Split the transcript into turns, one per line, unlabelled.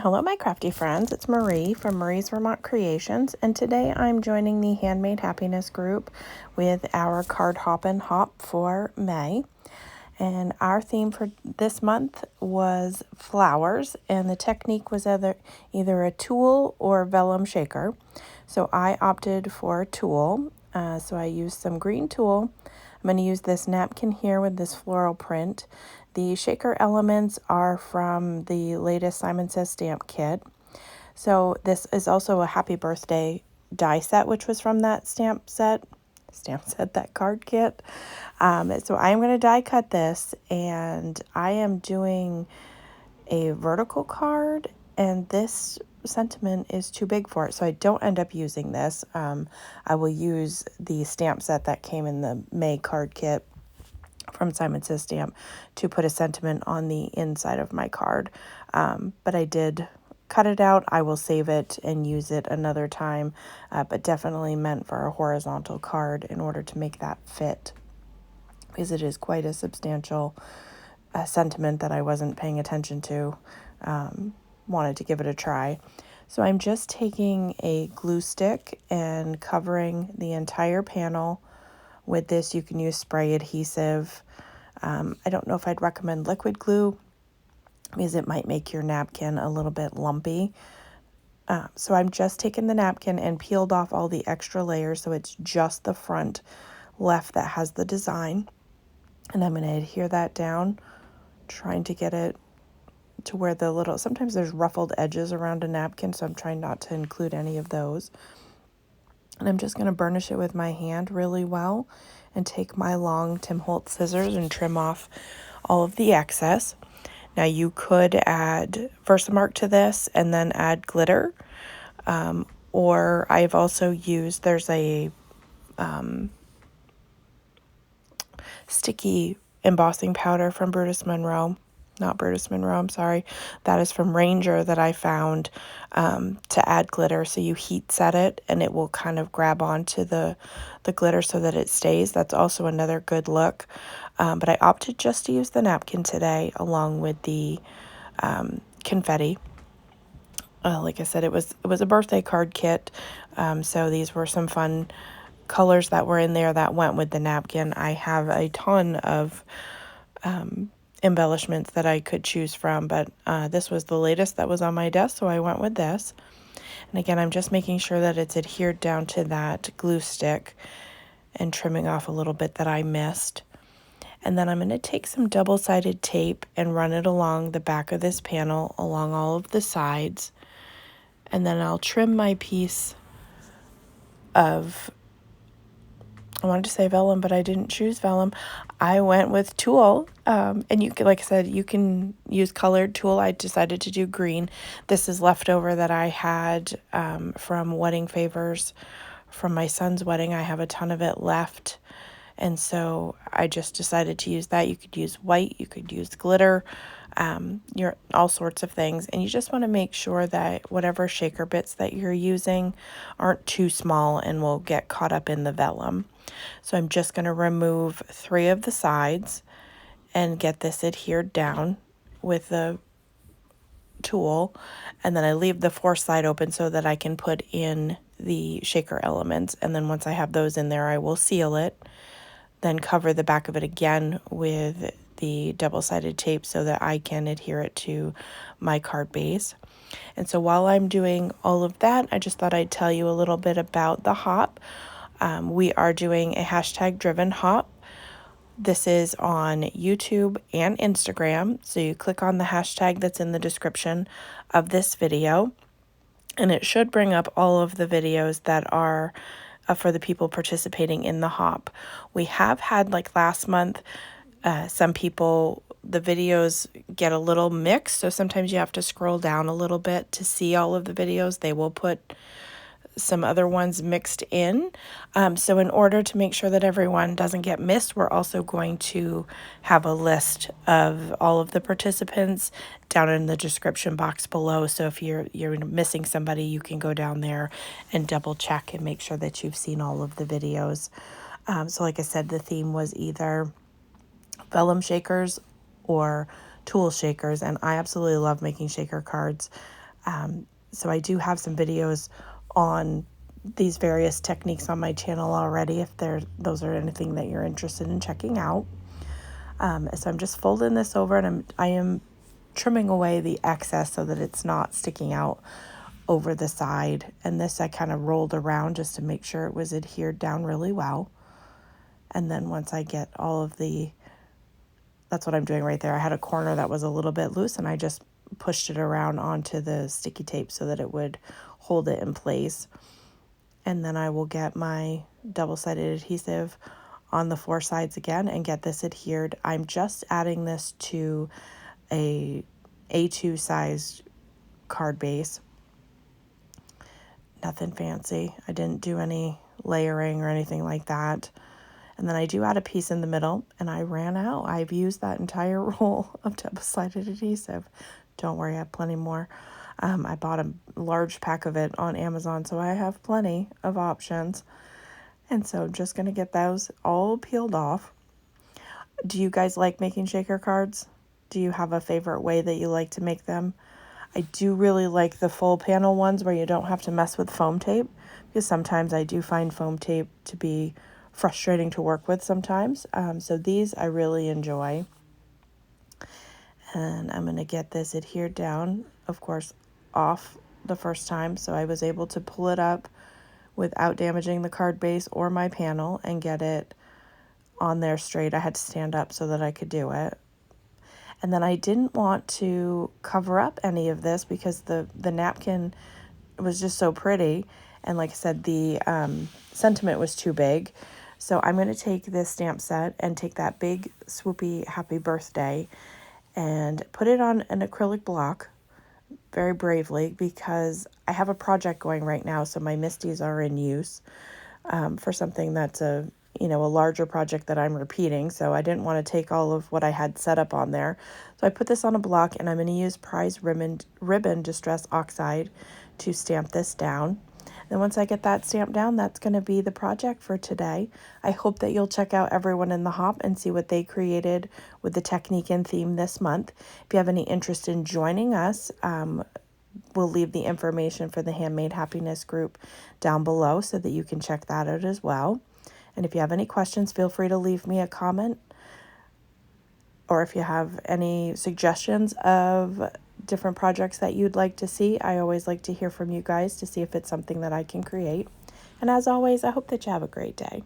Hello, my crafty friends. It's Marie from Marie's Vermont Creations, and today I'm joining the Handmade Happiness group with our card Hoppin Hop for May. And our theme for this month was flowers, and the technique was either a tulle or vellum shaker. So I opted for tulle. So I used some green tulle. I'm going to use this napkin here with this floral print. The shaker elements are from the latest Simon Says stamp kit. So this is also a happy birthday die set, which was from that that card kit. So I am going to die cut this, and I am doing a vertical card, and this sentiment is too big for it, so I don't end up using this. I will use the stamp set that came in the May card kit from Simon Says Stamp to put a sentiment on the inside of my card. But I did cut it out. I will save it and use it another time, but definitely meant for a horizontal card in order to make that fit, because it is quite a substantial sentiment that I wasn't paying attention to. Wanted to give it a try. So I'm just taking a glue stick and covering the entire panel with this. You can use spray adhesive. I don't know if I'd recommend liquid glue because it might make your napkin a little bit lumpy. So I'm just taking the napkin and peeled off all the extra layers, so it's just the front left that has the design. And I'm going to adhere that down, trying to get it to where sometimes there's ruffled edges around a napkin, so I'm trying not to include any of those. And I'm just going to burnish it with my hand really well and take my long Tim Holtz scissors and trim off all of the excess. Now you could add Versamark to this and then add glitter. Or I've also used, there's a sticky embossing powder from I'm sorry. That is from Ranger that I found to add glitter. So you heat set it and it will kind of grab onto the glitter so that it stays. That's also another good look. But I opted just to use the napkin today along with the confetti. Like I said, it was a birthday card kit. So these were some fun colors that were in there that went with the napkin. I have a ton of embellishments that I could choose from, but this was the latest that was on my desk, so I went with this. And again, I'm just making sure that it's adhered down to that glue stick and trimming off a little bit that I missed. And then I'm going to take some double-sided tape and run it along the back of this panel, along all of the sides. And then I'll trim my piece of, I wanted to say vellum, but I didn't choose vellum. I went with tulle, and you can, like I said, you can use colored tulle. I decided to do green. This is leftover that I had from wedding favors from my son's wedding. I have a ton of it left, and so I just decided to use that. You could use white, you could use glitter, all sorts of things, and you just want to make sure that whatever shaker bits that you're using aren't too small and will get caught up in the vellum. So I'm just going to remove 3 of the sides and get this adhered down with the tulle, and then I leave the 4th side open so that I can put in the shaker elements. And then once I have those in there, I will seal it, then cover the back of it again with the double-sided tape so that I can adhere it to my card base. And so while I'm doing all of that, I just thought I'd tell you a little bit about the hop. We are doing a hashtag-driven hop. This is on YouTube and Instagram. So you click on the hashtag that's in the description of this video, and it should bring up all of the videos that are for the people participating in the hop. We have had, like last month, some people, the videos get a little mixed. So sometimes you have to scroll down a little bit to see all of the videos. They will put some other ones mixed in. So in order to make sure that everyone doesn't get missed, we're also going to have a list of all of the participants down in the description box below. So if you're missing somebody, you can go down there and double check and make sure that you've seen all of the videos. So like I said, the theme was either vellum shakers or tulle shakers, and I absolutely love making shaker cards. So I do have some videos on these various techniques on my channel already, if those are anything that you're interested in checking out. So I'm just folding this over, and I am trimming away the excess so that it's not sticking out over the side. And this I kind of rolled around just to make sure it was adhered down really well. And then once I get all of that's what I'm doing right there. I had a corner that was a little bit loose, and I just pushed it around onto the sticky tape so that it would hold it in place. And then I will get my double-sided adhesive on the 4 sides again and get this adhered. I'm just adding this to a A2 size card base. Nothing fancy. I didn't do any layering or anything like that. And then I do add a piece in the middle, and I ran out. I've used that entire roll of double-sided adhesive. Don't worry, I have plenty more. I bought a large pack of it on Amazon, so I have plenty of options. And so I'm just going to get those all peeled off. Do you guys like making shaker cards? Do you have a favorite way that you like to make them? I do really like the full panel ones where you don't have to mess with foam tape, because sometimes I do find foam tape to be frustrating to work with sometimes. So these I really enjoy. And I'm going to get this adhered down, of course, off the first time. So I was able to pull it up without damaging the card base or my panel and get it on there straight. I had to stand up so that I could do it. And then I didn't want to cover up any of this because the napkin was just so pretty. And like I said, the sentiment was too big. So I'm going to take this stamp set and take that big swoopy happy birthday and put it on an acrylic block very bravely, because I have a project going right now. So my Misties are in use for something that's a larger project that I'm repeating. So I didn't want to take all of what I had set up on there. So I put this on a block, and I'm going to use Prize Ribbon Distress Oxide to stamp this down. Then once I get that stamped down, that's going to be the project for today. I hope that you'll check out Everyone in the Hop and see what they created with the technique and theme this month. If you have any interest in joining us, we'll leave the information for the Handmade Happiness group down below so that you can check that out as well. And if you have any questions, feel free to leave me a comment. Or if you have any suggestions of different projects that you'd like to see, I always like to hear from you guys to see if it's something that I can create. And as always, I hope that you have a great day.